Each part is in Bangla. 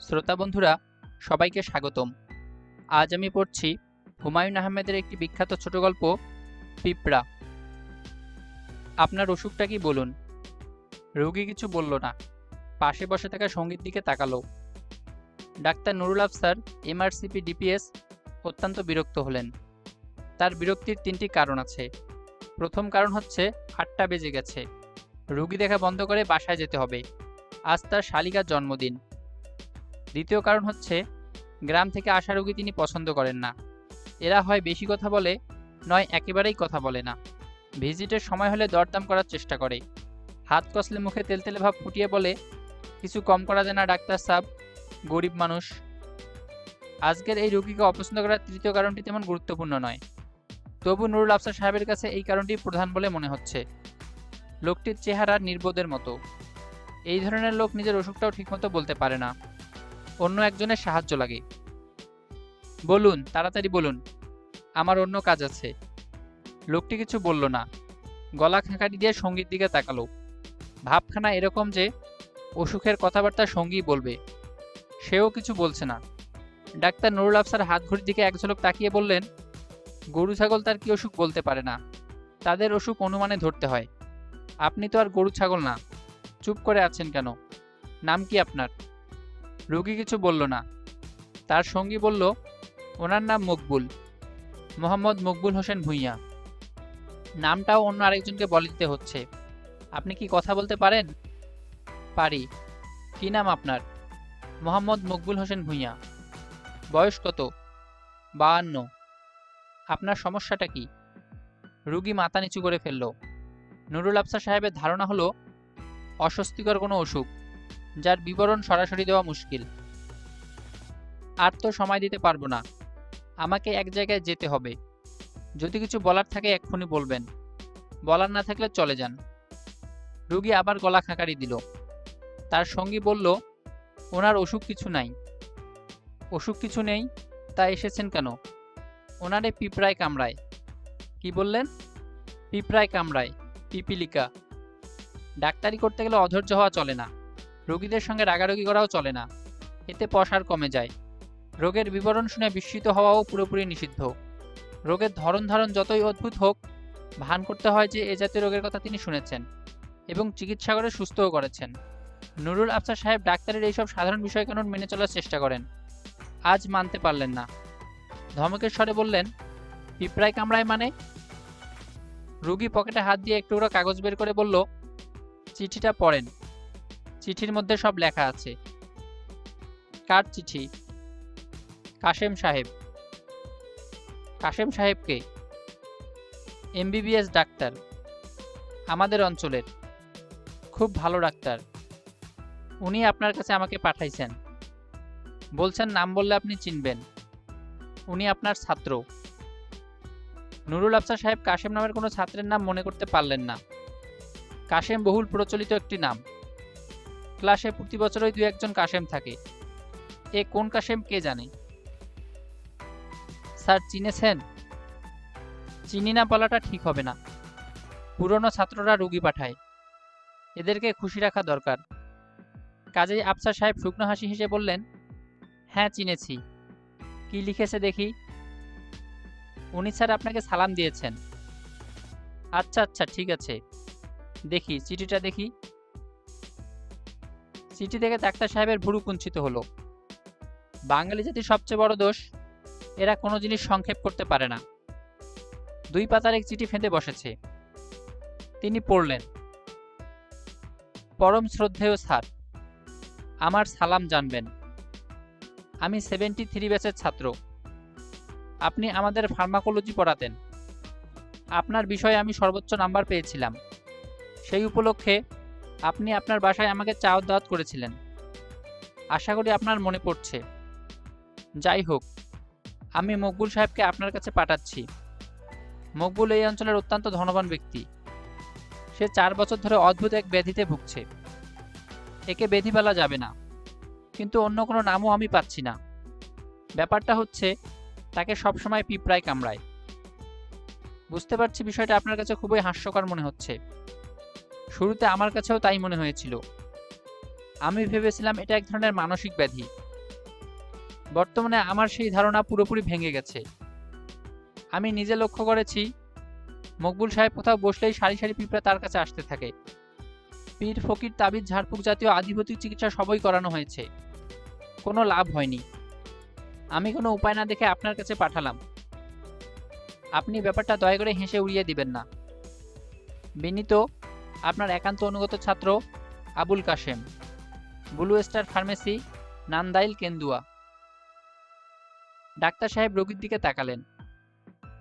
শ্রোতা বন্ধুরা, সবাইকে স্বাগতম। আজ আমি পড়ছি হুমায়ুন আহমেদের একটি বিখ্যাত ছোট গল্প, পিঁপড়া। আপনার অসুখটা কি বলুন। রোগী কিছু বলল না, পাশে বসে থাকা সঙ্গীর দিকে তাকালো। Doctor Nurul Afsar, MRCP DPS, অত্যন্ত বিরক্ত হলেন। তার বিরক্তির তিনটি কারণ আছে। প্রথম কারণ হচ্ছে ৮টা বেজে গেছে, রোগী দেখা বন্ধ করে বাসায় যেতে হবে, আজ তার শালিকার জন্মদিন। দ্বিতীয় কারণ হচ্ছে গ্রাম থেকে আসা রোগী তিনি পছন্দ করেন না। এরা হয় বেশি কথা বলে, নয় একেবারেই কথা বলে না। ভিজিটের সময় হলে দরদাম করার চেষ্টা করে, হাত কষলে মুখে তেলতেলে ভাব ফুটিয়ে বলে, কিছু কম করা যায় না ডাক্তার সাহেব, গরিব মানুষ। আজকের এই রোগীকে অপছন্দ করার তৃতীয় কারণটি তেমন গুরুত্বপূর্ণ নয়, তবু নুরুল আফসার সাহেবের কাছে এই কারণটি প্রধান বলে মনে হচ্ছে। লোকটির চেহারা নির্বোধের মতো। এই ধরনের লোক নিজের অসুখটাও ঠিকমতো বলতে পারে না, অন্য একজনের সাহায্য লাগে। বলুন, তাড়াতাড়ি বলুন, আমার অন্য কাজ আছে। লোকটি কিছু বলল না, গলা খাঁকারি দিয়ে সঙ্গীর দিকে তাকালো। ভাবখানা এরকম যে অসুখের কথাবার্তা সঙ্গী বলবে, সেও কিছু বলছে না। ডাক্তার নুরুল আফসার হাত ঘড়ির দিকে এক ঝলক তাকিয়ে বললেন, গরু ছাগল তার কি অসুখ বলতে পারে না, তাদের অসুখ অনুমানে ধরতে হয়। আপনি তো আর গরু ছাগল না, চুপ করে আছেন কেন? নাম কি আপনার? রোগী কিছু বলল না। তার সঙ্গী বলল, ওনার নাম মকবুল, মোহাম্মদ মকবুল হোসেন ভূঁইয়া। নামটাও অন্য আরেকজনকে বলে দিতে হচ্ছে। আপনি কি কথা বলতে পারেন? পারি। কি নাম আপনার? মোহাম্মদ মকবুল হোসেন ভূঁইয়া। বয়স কত? 52। আপনার সমস্যাটা কি? রুগী মাথা নিচু করে ফেলল। নুরুল আফসার সাহেবের ধারণা হলো অস্বস্তিকর কোনো অসুখ, যার বিবরণ সরাসরি দেওয়া মুশকিল। আর তো সময় দিতে পারবো না, আমাকে এক জায়গায় যেতে হবে। যদি কিছু বলার থাকে এক্ষুনি বলবেন, বলার না থাকলে চলে যান। রুগী আবার গলা খাঁকারি দিল। তার সঙ্গী বলল, ওনার অসুখ কিছু নাই। অসুখ কিছু নেই? তা এসেছেন কেন? ওনারে পিঁপড়ায় কামড়ায়। কি বললেন? পিঁপড়ায় কামড়ায়, পিপিলিকা। ডাক্তারি করতে গেলে অধৈর্য হওয়া চলে না, রোগীদের সঙ্গে রাগারাগি করাও চলে না, এতে পসার কমে যায়। রোগের বিবরণ শুনে বিস্মিত হওয়াও পুরোপুরি নিষিদ্ধ। রোগের ধরন ধারণ যতই অদ্ভুত হোক, ভান করতে হয় যে এ জাতীয় রোগের কথা তিনি শুনেছেন এবং চিকিৎসা করে সুস্থও করেছেন। নুরুল আফসার সাহেব ডাক্তারের এইসব সাধারণ বিষয়কানুন মেনে চলার চেষ্টা করেন, আজ মানতে পারলেন না। ধমকের স্বরে বললেন, পিঁপড়ায় কামড়ায় মানে? রোগী পকেটে হাত দিয়ে একটু কাগজ বের করে বলল, চিঠিটা পড়েন, চিঠির মধ্যে সব লেখা আছে। কার চিঠি? কাশেম সাহেব। কাশেম সাহেবকে? এমবিবিএস ডাক্তার, আমাদের অঞ্চলের, খুব ভালো ডাক্তার। উনি আপনার কাছে আমাকে পাঠাইছেন। বলছেন নাম বললে আপনি চিনবেন, উনি আপনার ছাত্র। নুরুল আফসার সাহেব কাশেম নামের কোনো ছাত্রের নাম মনে করতে পারলেন না। কাশেম বহুল প্রচলিত একটি নাম, ক্লাসে প্রতি বছরই দু একজন কাশেম থাকে। এ কোন কাশেম কে জানে? স্যার চিনেছেন? চিনি না বলাটা ঠিক হবে না, পুরনো ছাত্ররা রোগী পাঠায়, এদেরকে খুশি রাখা দরকার। কাজেই আফসার সাহেব শুকনো হাসি হেসে বললেন, হ্যাঁ চিনেছি। কি লিখেছে দেখি? উনি স্যার আপনাকে সালাম দিয়েছেন। আচ্ছা আচ্ছা, ঠিক আছে, দেখি চিঠিটা দেখি। চিঠি দেখে ডাক্তার সাহেবের ভুরু কুঞ্চিত হলো। বাঙালি জাতির সবচেয়ে বড় দোষ, এরা কোনো জিনিস সংক্ষেপ করতে পারে না। 2 পাতার এক চিঠি ফেঁদে বসেছে। তিনি পড়লেন, পরম শ্রদ্ধেয় স্যার, আমার সালাম জানবেন। আমি 73 ব্যাচের ছাত্র। আপনি আমাদের ফার্মাকোলজি পড়াতেন। আপনার বিষয়ে আমি সর্বোচ্চ নাম্বার পেয়েছিলাম। সেই উপলক্ষে আপনি আপনার বাসায় আমাকে চাওয়াত দাওয়াত করেছিলেন। আশা করি আপনার মনে পড়ছে। যাই হোক, আমি মকবুল সাহেবকে আপনার কাছে পাঠাচ্ছি। মকবুল এই অঞ্চলের অত্যন্ত ধনবান ব্যক্তি। সে 4 বছর ধরে অদ্ভুত এক ব্যাধিতে ভুগছে। একে ব্যাধি বলা যাবে না, কিন্তু অন্য কোনো নামও আমি পাচ্ছি না। ব্যাপারটা হচ্ছে, তাকে সবসময় পিঁপড়ায় কামড়ায়। বুঝতে পারছি বিষয়টা আপনার কাছে খুবই হাস্যকর মনে হচ্ছে। শুরুতে আমার কাছেও তাই মনে হয়েছিল। আমি ভেবেছিলাম এটা এক ধরনের মানসিক ব্যাধি, বর্তমানে আমার সেই ধারণা পুরোপুরি ভেঙে গেছে। আমি নিজে লক্ষ্য করেছি, মকবুল সাহেব কোথাও বসলেই সারি সারি পিঁপড়া তার কাছে আসতে থাকে। পীর ফকির তাবিজ ঝাড়ফুঁক জাতীয় আধিভৌতিক চিকিৎসা সবই করানো হয়েছে, কোনো লাভ হয়নি। আমি কোনো উপায় না দেখে আপনার কাছে পাঠালাম। আপনি ব্যাপারটা দয়া করে হেসে উড়িয়ে দিবেন না। বিনীত, আপনার একান্ত অনুগত ছাত্র Abul Kashem, blue star pharmacy, Nandail, Kendua. Doctor সাহেব রোগীর দিকে তাকালেন।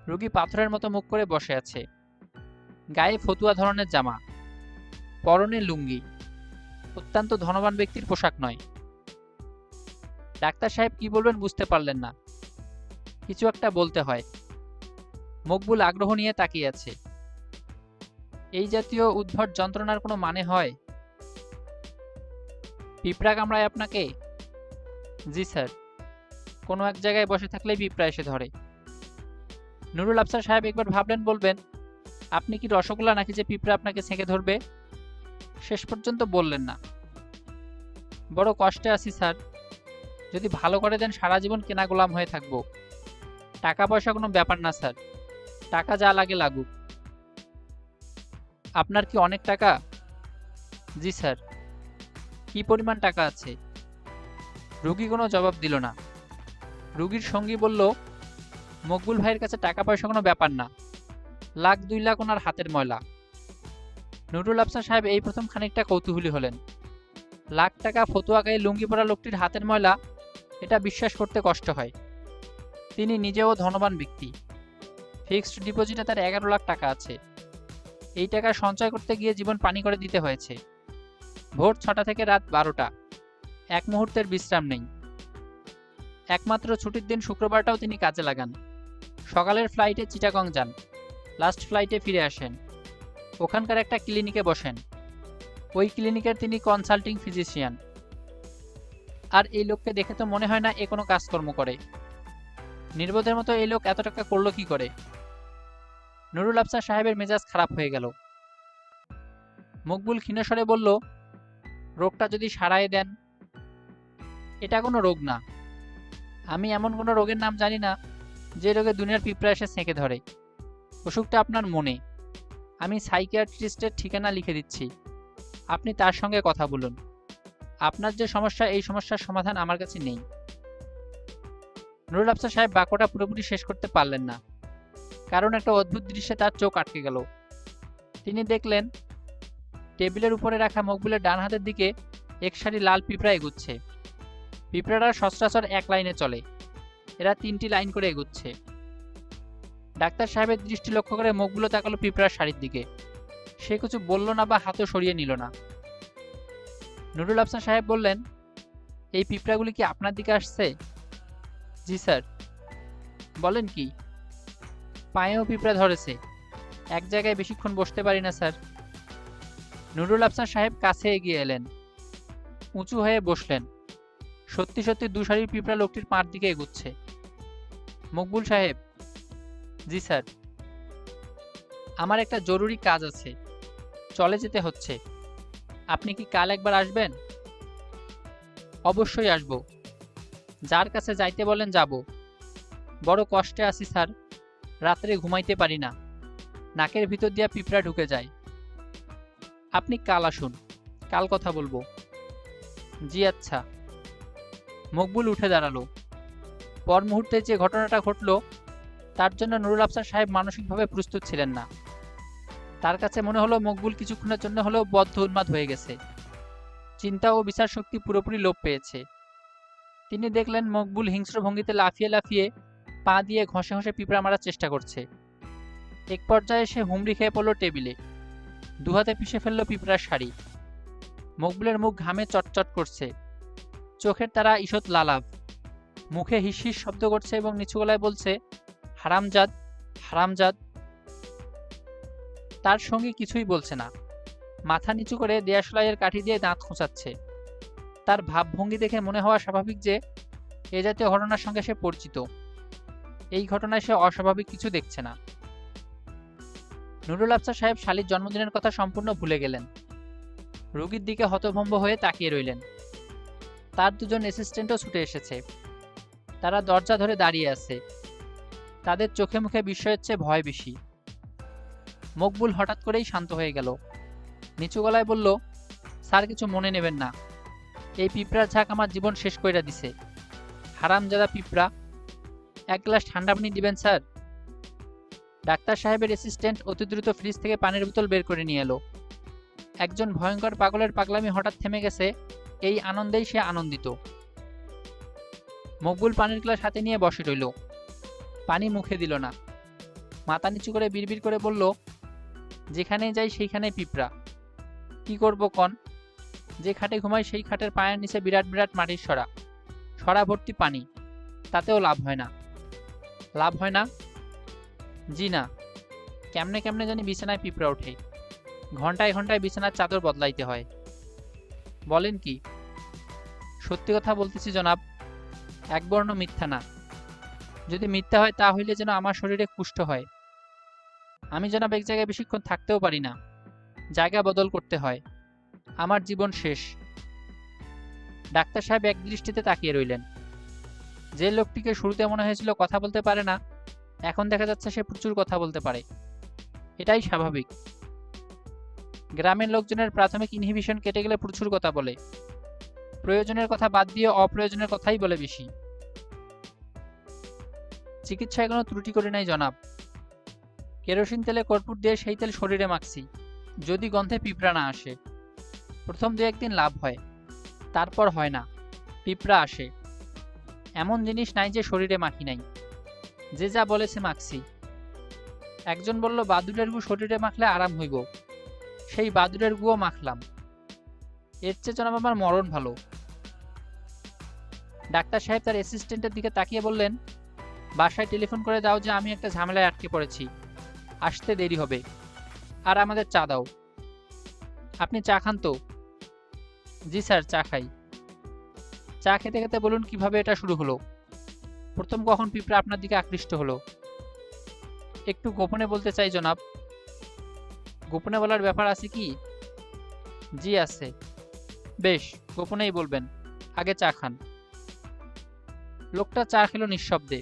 রোগী পাথরের মতো মুখ করে বসে আছে। গায়ে ফতুয়া ধরনের জামা, পরনে লুঙ্গি, অত্যন্ত ধনবান ব্যক্তির পোশাক নয়। ডাক্তার সাহেব কি বলবেন বুঝতে পারলেন না। কিছু একটা বলতে হয়। মকবুল আগ্রহ নিয়ে তাকিয়ে আছে। এই জাতীয় উদ্ভট যন্ত্রণার কোনো মানে হয়? পিঁপড়া কামড়ায় আপনাকে? জি স্যার, কোনো এক জায়গায় বসে থাকলেই পিঁপড়া এসে ধরে। নুরুল আফসার সাহেব একবার ভাবলেন বলবেন, আপনি কি রসগোল্লা নাকি যে পিঁপড়া আপনাকে ছেঁকে ধরবে? শেষ পর্যন্ত বললেন না। বড় কষ্টে আছি স্যার, যদি ভালো করে দেন সারা জীবন কেনা গোলাম হয়ে থাকবো। টাকা পয়সা কোনো ব্যাপার না স্যার, টাকা যা লাগে লাগুক। আপনার কি অনেক টাকা? জি স্যার। কি পরিমাণ টাকা আছে? রুগী কোনো জবাব দিল না। রুগীর সঙ্গী বলল, মকবুল ভাইয়ের কাছে টাকা পয়সা কোনো ব্যাপার না, লাখ 2 লাখ ওনার হাতের ময়লা। নুরুল আফসার সাহেব এই প্রথম খানিকটা কৌতূহলী হলেন। লাখ টাকা ফতুয়া গায়ে লুঙ্গি পরা লোকটির হাতের ময়লা, এটা বিশ্বাস করতে কষ্ট হয়। তিনি নিজেও ধনবান ব্যক্তি। ফিক্সড ডিপোজিটে তার 11 লাখ টাকা আছে। এই টাকা সঞ্চয় করতে গিয়ে জীবন পানি করে দিতে হয়েছে। ভোর 6টা থেকে রাত 12টা, এক মুহূর্তের বিশ্রাম নেই। একমাত্র ছুটির দিন শুক্রবারটাও তিনি কাজে লাগান। সকালের ফ্লাইটে চিটাগং যান, লাস্ট ফ্লাইটে ফিরে আসেন। ওখানকার একটা ক্লিনিকে বসেন। ওই ক্লিনিকের তিনি কনসাল্টিং ফিজিশিয়ান। আর এই লোককে দেখে তো মনে হয় না এ কোনো কাজকর্ম করে। নির্বোধের মতো এই লোক এত টাকা করলো কি করে? নুরুল আফসার সাহেবের মেজাজ খারাপ হয়ে গেল। মকবুল ক্ষীণস্বরে বলল, রোগটা যদি সারায় দেন। এটা কোনো রোগ না। আমি এমন কোনো রোগের নাম জানি না যে রোগে দুনিয়ার পিঁপড়া এসে ছেঁকে ধরে। অসুখটা আপনার মনে। আমি সাইকিয়াট্রিস্টের ঠিকানা লিখে দিচ্ছি, আপনি তার সঙ্গে কথা বলুন। আপনার যে সমস্যা, এই সমস্যার সমাধান আমার কাছে নেই। নুরুল আফসার সাহেব বাক্যটা পুরোপুরি শেষ করতে পারলেন না, কারণ একটা অদ্ভুত দৃশ্যে তার চোখ আটকে গেল। তিনি দেখলেন, টেবিলের উপরে রাখা মকবুলের ডান হাতের দিকে এক সারি লাল পিঁপড়া এগুচ্ছে। পিঁপড়ারা সচরাচর এক লাইনে চলে, এরা 3টি লাইন করে এগুচ্ছে। ডাক্তার সাহেবের দৃষ্টি লক্ষ্য করে মকবুলও তাকালো পিঁপড়ার সারির দিকে। সে কিছু বলল না বা হাতও সরিয়ে নিল না। নুরুল আফসার সাহেব বললেন, এই পিঁপড়াগুলি কি আপনার দিকে আসছে? জি স্যার। বলেন কি? পায়েও পিঁপড়া ধরেছে, এক জায়গায় বেশিক্ষণ বসতে পারি না স্যার। নুরুল আফসার সাহেব কাছে এগিয়ে এলেন, উঁচু হয়ে বসলেন। সত্যি সত্যি 2 সারির পিঁপড়া লোকটির পাঁর দিকে এগুচ্ছে। মকবুল সাহেব। জি স্যার। আমার একটা জরুরি কাজ আছে, চলে যেতে হচ্ছে। আপনি কি কাল একবার আসবেন? অবশ্যই আসব, যার কাছে যাইতে বলেন যাব। বড় কষ্টে আছি স্যার, রাত্রে ঘুমাইতে পারি না, নাকের ভিতর দিয়া পিঁপড়া ঢুকে যায়। আপনি কাল আসুন, কাল কথা বলবো। জি আচ্ছা। মকবুল উঠে দাঁড়ালো। পর মুহূর্তে যে ঘটনাটা ঘটল, তার জন্য নুরুল আফসার সাহেব মানসিকভাবে প্রস্তুত ছিলেন না। তার কাছে মনে হলো মকবুল কিছুক্ষণের জন্য হলেও বদ্ধ উন্মাদ হয়ে গেছে। চিন্তা ও বিচার শক্তি পুরোপুরি লোপ পেয়েছে। তিনি দেখলেন মকবুল হিংস্র ভঙ্গিতে লাফিয়ে লাফিয়ে পা দিয়ে ঘষে ঘষে পিঁপড়া মারার চেষ্টা করছে। এক পর্যায়ে সে হুমড়ি খেয়ে পড়ল টেবিলে, দুহাতে পিষে ফেলল পিঁপড়ার শাড়ি। মকবুলের মুখ ঘামে চটচট করছে, চোখের তারা ঈষৎ লালাভ, মুখে হিস হিস শব্দ করছে এবং নিচু গলায় বলছে, হারামজাদ, হারামজাদ। তার সঙ্গী কিছুই বলছে না, মাথা নিচু করে দেয়াশলাইয়ের কাঠি দিয়ে দাঁত খোঁচাচ্ছে। তার ভাবভঙ্গি দেখে মনে হওয়া স্বাভাবিক যে এ জাতীয় ঘটনার সঙ্গে সে পরিচিত। এই ঘটনায় সে অস্বাভাবিক কিছু দেখছে না। নুরুল আফসার সাহেব শালীর জন্মদিনের কথা সম্পূর্ণ ভুলে গেলেন। রোগীর দিকে হতভম্ব হয়ে তাকিয়ে রইলেন। তার 2জন অ্যাসিস্ট্যান্টও ছুটে এসেছে। তারা দরজা ধরে দাঁড়িয়ে আছে। তাদের চোখে মুখে বিস্ময়ের চেয়ে ভয় বেশি। মকবুল হঠাৎ করেই শান্ত হয়ে গেল। নিচু গলায় বলল, স্যার, কিছু মনে নেবেন না। এই পিঁপড়ার ঝাঁক আমার জীবন শেষ কইরা দিছে। হারামজাদা পিঁপড়া। এক গ্লাস ঠান্ডা পানি দিবেন স্যার? ডাক্তার সাহেবের অ্যাসিস্ট্যান্ট অতি দ্রুত ফ্রিজ থেকে পানির বোতল বের করে নিয়ে এলো। একজন ভয়ঙ্কর পাগলের পাগলামি হঠাৎ থেমে গেছে, এই আনন্দেই সে আনন্দিত। মকবুল পানির গ্লাস হাতে নিয়ে বসে রইল। পানি মুখে দিল না। মাথা নিচু করে বিড়বিড় করে বলল, যেখানেই যাই সেইখানেই পিঁপড়া। কি করব কন? যে খাটে ঘুমাই সেই খাটের পায়ের নিচে বিরাট বিরাট মাটির সরা, সরা ভর্তি পানি। তাতেও লাভ হয় না। লাভ হয় না? জি না। কেমনে কেমনে জানি বিছানায় পিঁপড়া ওঠে। ঘন্টায় ঘন্টায় বিছানার চাদর বদলাইতে হয়। বলেন কি? সত্যি কথা বলতেছি জনাব, একবর্ণ মিথ্যা না। যদি মিথ্যা হয় তা হইলে যেন আমার শরীরে কুষ্ঠ হয়। আমি জনাব এক জায়গায় বেশিক্ষণ থাকতেও পারি না, জায়গা বদল করতে হয়। আমার জীবন শেষ। ডাক্তার সাহেব এক দৃষ্টিতে তাকিয়ে রইলেন। যে লোকটিকে শুরুতে মনে হয়েছিল কথা বলতে পারে না, এখন দেখা যাচ্ছে সে প্রচুর কথা বলতে পারে। এটাই স্বাভাবিক। গ্রামের লোকজনের প্রাথমিক ইনহিবিশন কেটে গেলে প্রচুর কথা বলে। প্রয়োজনের কথা বাদ দিয়ে অপ্রয়োজনের কথাই বলে বেশি। চিকিৎসায় কোনো ত্রুটি করে নাই জনাব। কেরোসিন তেলে কর্পূর দিয়ে সেই তেল শরীরে মাখছি, যদি গন্ধে পিঁপড়া না আসে। প্রথম 2-1 দিন লাভ হয়, তারপর হয় না, পিঁপড়া আসে। এমন জিনিস নাই যে শরীরে মাখি নাই, যে যা বলেছে মাখছি। একজন বলল বাদুড়ের গু শরীরে মাখলে আরাম হইব, সেই বাদুড়ের গুও মাখলাম। এর চেয়ে জনাব আমার মরণ ভালো। ডাক্তার সাহেব তার অ্যাসিস্ট্যান্টের দিকে তাকিয়ে বললেন, বাসায় টেলিফোন করে দাও যে আমি একটা ঝামেলায় আটকে পড়েছি, আসতে দেরি হবে। আর আমাদের চা দাও। আপনি চা খান তো? জি স্যার, চা খাই। চা খেতে খেতে বলুন কিভাবে এটা শুরু হলো? প্রথম কখন পিঁপড়া আপনার দিকে আকৃষ্ট হলো? একটু গোপনে বলতে চাই জনাব। গোপনে বলার ব্যাপার আছে কি? জি আছে। বেশ, গোপনেই বলবেন। আগে চা খান। লোকটা চা খেলো নিঃশব্দে।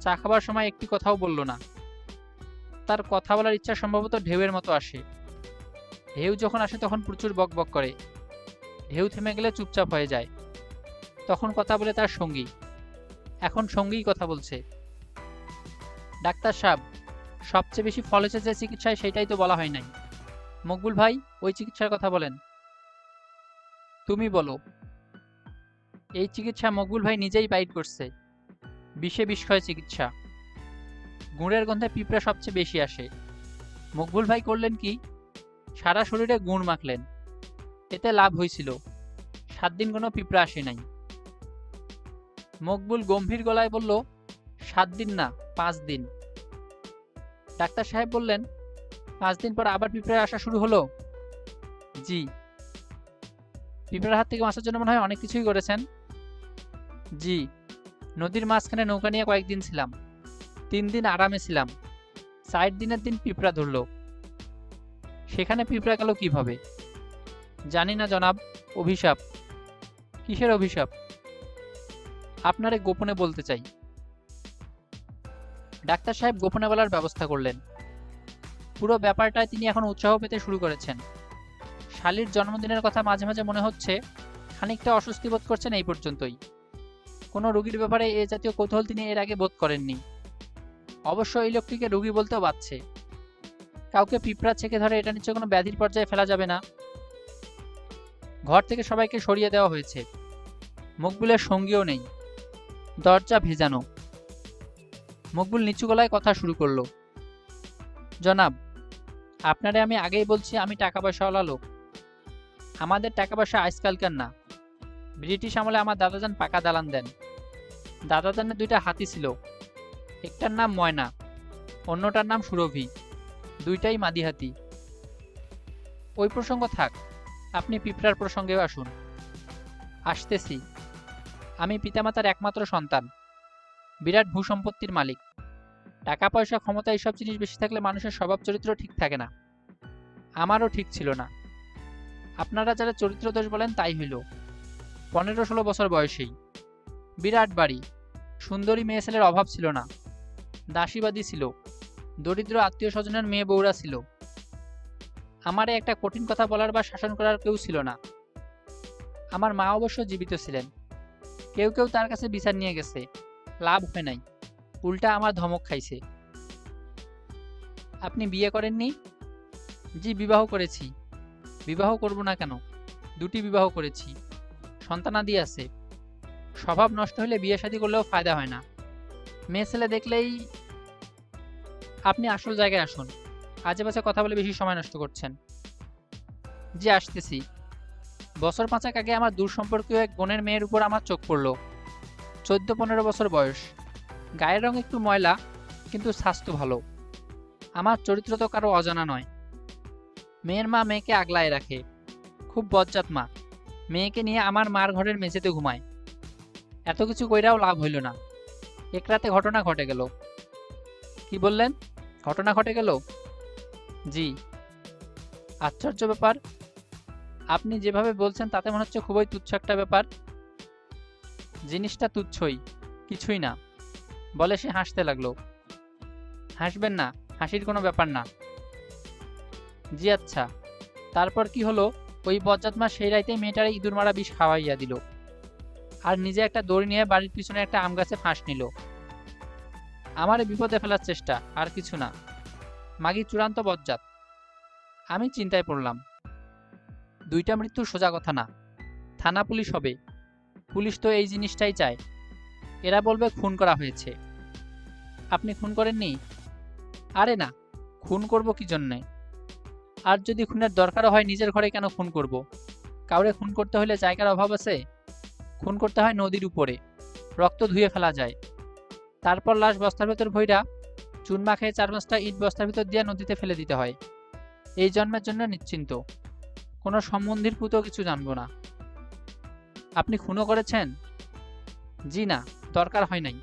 চা খাবার সময় একটি কথাও বলল না। তার কথা বলার ইচ্ছা সম্ভবত ঢেউয়ের মতো আসে। ঢেউ যখন আসে তখন প্রচুর বকবক করে। ঢেউ থেমে গেলে চুপচাপ হয়ে যায়। তখন কথা বলে তার সঙ্গী। এখন সঙ্গীই কথা বলছে। ডাক্তার সাহেব, সবচেয়ে বেশি ফল হয়েছে যে চিকিৎসায়, সেটাই তো বলা হয় নাই। মকবুল ভাই, ওই চিকিৎসার কথা বলেন। তুমি বলো। এই চিকিৎসা মকবুল ভাই নিজেই বাইট করছে। বিষে বিষক্ষয় চিকিৎসা। গুড়ের গন্ধে পিঁপড়া সবচেয়ে বেশি আসে। মকবুল ভাই করলেন কি? সারা শরীরে গুড় মাখলেন। এতে লাভ হয়েছিল। 7 দিন কোনো পিঁপড়া আসে নাই। মকবুল গম্ভীর গলায় বলল, 7 দিন না, 5 দিন। ডাক্তার সাহেব বললেন, 5 দিন পর আবার পিঁপড়া আসা শুরু হলো? জি। পিঁপড়ার হাত থেকে বাঁচার জন্য মনে হয় অনেক কিছুই করেছেন। জি, নদীর মাঝখানে নৌকা নিয়ে কয়েকদিন ছিলাম। 3 দিন আরামে ছিলাম। 4 দিনের দিন পিঁপড়া ধরল। সেখানে পিঁপড়া গেল কিভাবে? জানি না জনাব। অভিশাপ। কিসের অভিশাপ? আপনারে গোপনে বলতে চাই। ডাক্তার সাহেব গোপনে বলার ব্যবস্থা করলেন। পুরো ব্যাপারটায় তিনি এখন উৎসাহ পেতে শুরু করেছেন। শালির জন্মদিনের কথা মাঝে মাঝে মনে হচ্ছে। খানিকটা অস্বস্তি বোধ করছেন এই পর্যন্তই। কোনো রোগীর ব্যাপারে এ জাতীয় কৌতূহল তিনি এর আগে বোধ করেননি। অবশ্য এই লোকটিকে রোগী বলতেও বাধছে। কাউকে পিঁপড়া ছেকে ধরে এটা নিশ্চয় কোনো ব্যাধির পর্যায়ে ফেলা যাবে না। ঘর থেকে সবাইকে সরিয়ে দেওয়া হয়েছে। মকবুলের সঙ্গীও নেই। দরজা ভেজানো। মকবুল নিচু গলায় কথা শুরু করলো। জনাব, আপনারে আমি আগেই বলছি আমি টাকা পয়সাওয়ালা লোক। আমাদের টাকা পয়সা আজকালকার না। ব্রিটিশ আমলে আমার দাদাজান পাকা দালান দেন। দাদাজানের 2টা হাতি ছিল। একটার নাম ময়না, অন্যটার নাম সুরভি। 2টাই মাদি হাতি। ওই প্রসঙ্গ থাক, আপনি পিঁপড়ার প্রসঙ্গেও আসুন। আসতেছি। আমি পিতামাতার একমাত্র সন্তান। বিরাট ভূসম্পত্তির মালিক। টাকা পয়সা, ক্ষমতা এইসব জিনিস বেশি থাকলে মানুষের স্বভাব চরিত্র ঠিক থাকে না। আমারও ঠিক ছিল না। আপনারা যারা চরিত্র দোষ বলেন তাই হইল। 15-16 বছর বয়সেই। বিরাট বাড়ি, সুন্দরী মেয়ে ছেলের অভাব ছিল না, দাসীবাদী ছিল, দরিদ্র আত্মীয় স্বজনের মেয়ে বউরা ছিল। আমারে একটা কঠিন কথা বলার বা শাসন করার কেউ ছিল না। আমার মা অবশ্য জীবিত ছিলেন। কেউ কেউ তার কাছে বিচার নিয়ে গেছে, লাভ হয় নাই, উল্টা আমার ধমক খাইছে। আপনি বিয়ে করেননি? জি, বিবাহ করেছি। বিবাহ করব না কেন? দুটি বিবাহ করেছি, সন্তানাদি আছে। স্বভাব নষ্ট হলে বিয়ে শাদী করলেও ফায়দা হয় না। মেয়ে ছেলে দেখলেই। আপনি আসল জায়গায় আসুন, আজে বাজে কথা বলে বেশি সময় নষ্ট করছেন। জি, আসতেছি। বছর 5 আগে আমার দূর সম্পর্কীয় এক বোনের মেয়ের উপর আমার চোখ পড়ল। 14-15 বছর বয়স, গায়ের রং একটু ময়লা, কিন্তু স্বাস্থ্য ভালো। আমার চরিত্র তো কারো অজানা নয়। মেয়ের মা মেয়েকে আগলায় রাখে, খুব বজ্জাত মা। মেয়েকে নিয়ে আমার মার ঘরের মেঝেতে ঘুমায়। এত কিছু কইরাও লাভ হইল না। এক রাতে ঘটনা ঘটে গেল। কি বললেন? ঘটনা ঘটে গেল? জি। আশ্চর্য ব্যাপার, আপনি যেভাবে বলছেন তাতে মনে হচ্ছে খুবই তুচ্ছ একটা ব্যাপার। জিনিসটা তুচ্ছই, কিছুই না, বলে সে হাসতে লাগলো। হাসবেন না, হাসির কোনো ব্যাপার না। জি আচ্ছা, তারপর কি হলো? ওই বজ্জাত মা সেই রাইতে মেয়েটারে ইঁদুর মারা বিষ খাওয়াইয়া দিল, আর নিজে একটা দড়ি নিয়ে বাড়ির পিছনে একটা আম গাছে ফাঁস নিল। আমারে বিপদে ফেলার চেষ্টা, আর কিছু না। মাগি চূড়ান্ত বজ্জাত। আমি চিন্তায় পড়লাম। 2টা মৃত্যু সোজা কথা না, থানা পুলিশ হবে। পুলিশ তো এই জিনিসটাই চায়, এরা বলবে খুন করা হয়েছে। আপনি খুন করেননি? আরে না, খুন করব কি জন্যে? আর যদি খুনের দরকারও হয় নিজের ঘরে কেন খুন করব? কাউরে খুন করতে হলে জায়গার অভাব আছে? খুন করতে হয় নদীর উপরে, রক্ত ধুয়ে ফেলা যায়। তারপর লাশ বস্তার ভেতর ভইরা চুন মাখিয়ে 4-5টা ইট বস্তার ভিতর দিয়ে নদীতে ফেলে দিতে হয়। এই জন্মের জন্য নিশ্চিন্ত, কোনো সম্বন্ধীর পুতো কিছু জানবো না। আপনি খুনও করেছেন? জি না, দরকার হয় নাই।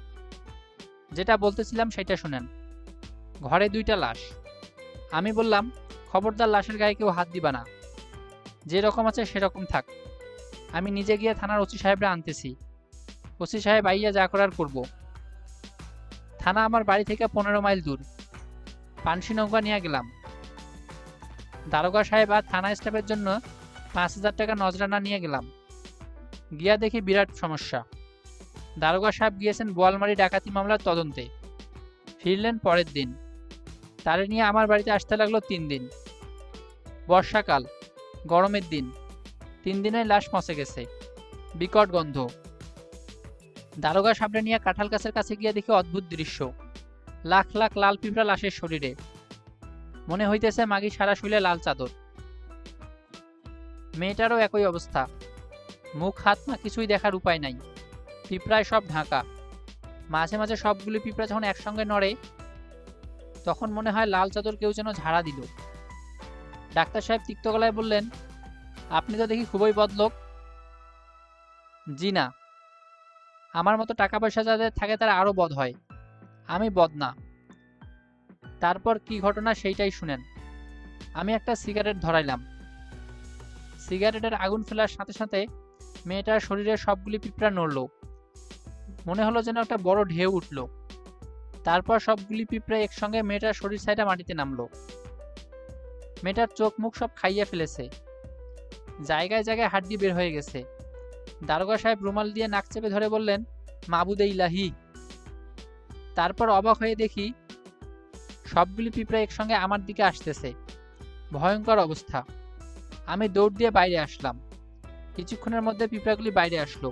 যেটা বলতেছিলাম সেটা শুনেন। ঘরে 2টা লাশ। আমি বললাম, খবরদার লাশের গায়ে কেউ হাত দিবা না, যে রকম আছে সেরকম থাক। আমি নিজে গিয়ে থানার ওসি সাহেবরা আনতেছি। ওসি সাহেব আইয়া যা করার করব। থানা আমার বাড়ি থেকে 15 মাইল দূর। পানসি নৌকা নিয়ে গেলাম। দারোগা সাহেব আর থানা স্টাফের জন্য 5,000 টাকা নজরানা নিয়ে গেলাম। গিয়া দেখি বিরাট সমস্যা। দারোগা সাহেব গিয়েছেন বোয়ালমারি ডাকাতি মামলার তদন্তে, ফিরলেন পরের দিন। তারে নিয়ে আমার বাড়িতে আসতে লাগলো 3 দিন। বর্ষাকাল, গরমের দিন, 3 দিনে লাশ পচে গেছে, বিকট গন্ধ। দারোগা সাহেবরে নিয়ে কাঁঠাল গাছের কাছে গিয়ে দেখি অদ্ভুত দৃশ্য। লাখ লাখ লাল পিঁপড়া লাশের শরীরে। মনে হইতেছে মাগি সারা শুলে লাল চাদর। মেয়েটারও একই অবস্থা, মুখ হাত না কিছুই দেখার উপায় নাই, পিঁপড়ায় সব ঢাকা। মাঝে মাঝে সবগুলি পিঁপড়া যখন একসঙ্গে নড়ে, তখন মনে হয় লাল চাদর কেউ যেন ঝাড়া দিল। ডাক্তার সাহেব তিক্ত গলায় বললেন, আপনি তো দেখি খুবই বদলোক। জি না, আমার মতো টাকা পয়সা যাদের থাকে তারা আরো বদ হয়, আমি বদ না। তারপর কি ঘটনা সেইটাই শুনেন। আমি একটা সিগারেট ধরাইলাম। সিগারেটের আগুন ফেলার সাথে সাথে মেয়েটার শরীরের সবগুলি পিঁপড়া নড়ল। মনে হলো যেন একটা বড় ঢেউ উঠল। তারপর সবগুলি পিঁপড়া একসঙ্গে মেয়েটার শরীর ছাইটা মাটিতে নামলো। মেয়েটার চোখ মুখ সব খাইয়া ফেলেছে, জায়গায় জায়গায় হাড্ডি বের হয়ে গেছে। দারোগা সাহেব রুমাল দিয়ে নাক চেপে ধরে বললেন, মাবুদে ইলাহি। তারপর অবাক হয়ে দেখি সবগুলি পিঁপড়া একসঙ্গে আমার দিকে আসতেছে। ভয়ঙ্কর অবস্থা। আমি দৌড় দিয়ে বাইরে আসলাম। কিছুক্ষণের মধ্যে পিঁপড়াগুলি বাইরে আসলো।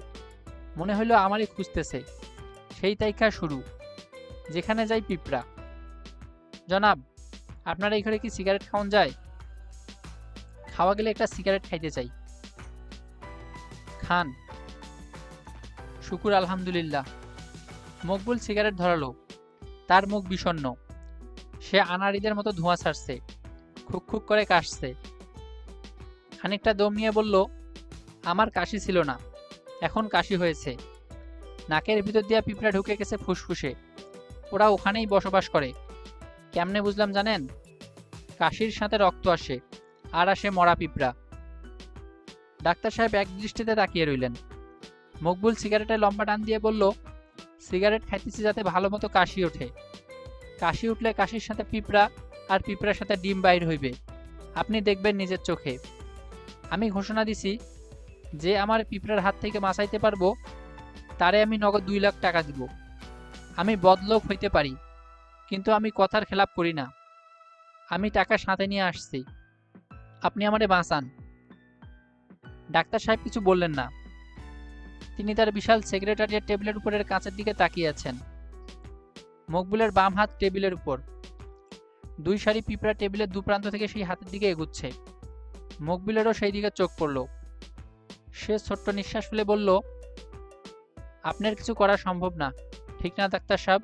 মনে হইলো আমারই খুঁজতেছে। সেই তাইকা শুরু, যেখানে যাই পিঁপড়া। জনাব, আপনার এই ঘরে কি সিগারেট খাওয়ান যায়? খাওয়া গেলে একটা সিগারেট খাইতে চাই। খান। শুকুর আলহামদুলিল্লাহ। মকবুল সিগারেট ধরালো। তার মুখ বিষণ্ণ। সে আনাড়িদের মতো ধোঁয়া ছাড়ছে, খুক খুক করে কাশছে। খানিকটা দম নিয়ে বলল, আমার কাশি ছিল না, এখন কাশি হয়েছে। নাকের ভিতর দিয়া পিঁপড়া ঢুকে গেছে ফুসফুসে। ওরা ওখানেই বসবাস করে। কেমনে বুঝলাম জানেন? কাশির সাথে রক্ত আসে, আর আসে মরা পিঁপড়া। ডাক্তার সাহেব এক দৃষ্টিতে তাকিয়ে রইলেন। মকবুল সিগারেটে লম্বা টান দিয়ে বলল, সিগারেট খাইতেছি যাতে ভালো মতো কাশি ওঠে। কাশি উঠলে কাশির সাথে পিঁপড়া, আর পিঁপড়ার সাথে ডিম বাইর হইবে। আপনি দেখবেন নিজের চোখে। আমি ঘোষণা দিছি, যে আমার পিঁপড়ার হাত থেকে বাঁচাইতে পারবো তারে আমি নগদ 2 লাখ টাকা দিব। আমি বদলোক হইতে পারি, কিন্তু আমি কথার খেলাপ করি না। আমি টাকা সাথে নিয়ে আসছি, আপনি আমারে বাঁচান। ডাক্তার সাহেব কিছু বললেন না। তিনি তার বিশাল সেক্রেটারিয়েট টেবিলের উপরের কাঁচের দিকে তাকিয়ে আছেন। মকবুলের বাম হাত টেবিলের উপর। 2 সারি পিঁপড়া টেবিলের দুপ্রান্ত থেকে সেই হাতের দিকে এগুচ্ছে। মকবুলেরও সেই দিকে চোখ পড়ল। সে ছোট্ট নিঃশ্বাস ফেলে বলল, আপনার কিছু করা সম্ভব না, ঠিক না ডাক্তার সাহেব?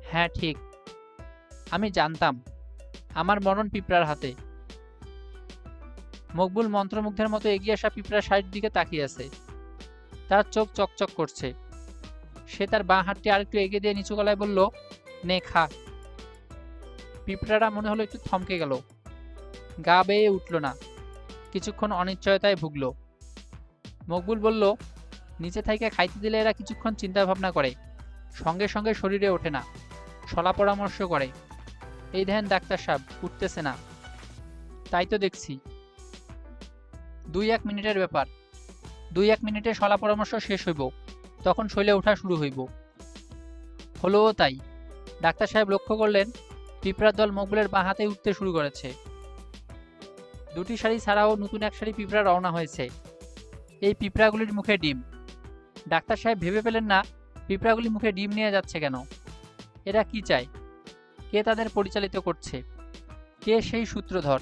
হ্যাঁ ঠিক। আমি জানতাম আমার মরণ পিঁপড়ার হাতে। মকবুল মন্ত্রমুগ্ধের মতো এগিয়ে আসা পিঁপড়ার সাইড দিকে তাকিয়ে আছে। তার চোখ চকচক করছে। সে তার বাঁ হাতটি আরেকটু এগিয়ে দিয়ে নিচু গলায় বলল, নে খা। পিঁপড়াটা মনে হলো একটু থমকে গেল, গা বেয়ে উঠল না, কিছুক্ষণ অনিশ্চয়তায় ভুগল। মকবুল বলল, নিচে থেকে খাইতে দিলে এরা কিছুক্ষণ চিন্তা ভাবনা করে, সঙ্গে সঙ্গে শরীরে ওঠে না, শলা পরামর্শ করে। এই ধ্যান ডাক্তার সাহেব, উঠতেছে না। তাই তো দেখছি। 2-1 মিনিটের ব্যাপার। 2-1 মিনিটে শলা পরামর্শ শেষ হইব, তখন শৈলে ওঠা শুরু হইব। হলো তাই। ডাক্তার সাহেব লক্ষ্য করলেন পিঁপড়ার দল মকবুলের বাঁ হাতে উঠতে শুরু করেছে। 2টি সারি ছাড়াও নতুন 1 সারি পিঁপড়া রওনা হয়েছে। এই পিঁপড়াগুলির মুখে ডিম। ডাক্তার সাহেব ভেবে পেলেন না পিঁপড়াগুলি মুখে ডিম নিয়ে যাচ্ছে কেন। এরা কি চায়? কে তাদের পরিচালিত করছে? কে সেই সূত্রধর?